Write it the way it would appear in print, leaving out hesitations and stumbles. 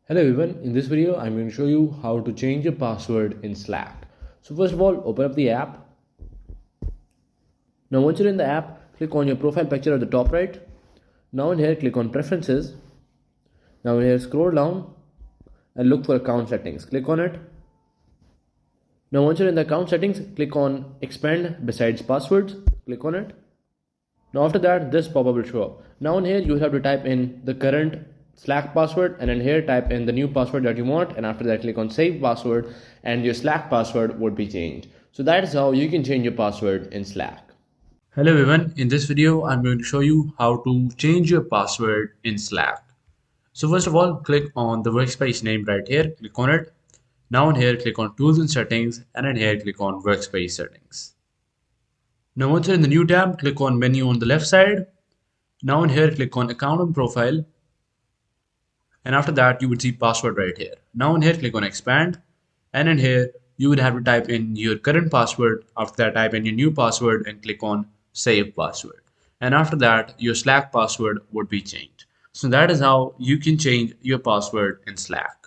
Hello everyone, in this video I'm going to show you how to change your password in Slack. So first of all, open up the app. Now once you're in the app, click on your profile picture at the top right. Now in here, click on preferences. Now in here, scroll down and look for account settings. Click on it. Now once you're in the account settings, click on expand besides passwords. Click on it. Now after that, this pop-up will show up. Now in here, you have to type in the current Slack password, and in here type in the new password that you want, and after that click on save password and your Slack password would be changed. So that is how you can change your password in Slack. Hello everyone, in this video I'm going to show you how to change your password in Slack. So first of all, click on the workspace name right here, click on it. Now in here click on tools and settings, and in here click on workspace settings. Now once you're in the new tab, click on menu on the left side. Now in here click on account and profile, and after that you would see password right here. Now in here click on expand, and in here you would have to type in your current password. After that, type in your new password and click on save password, and after that your Slack password would be changed. So that is how you can change your password in Slack.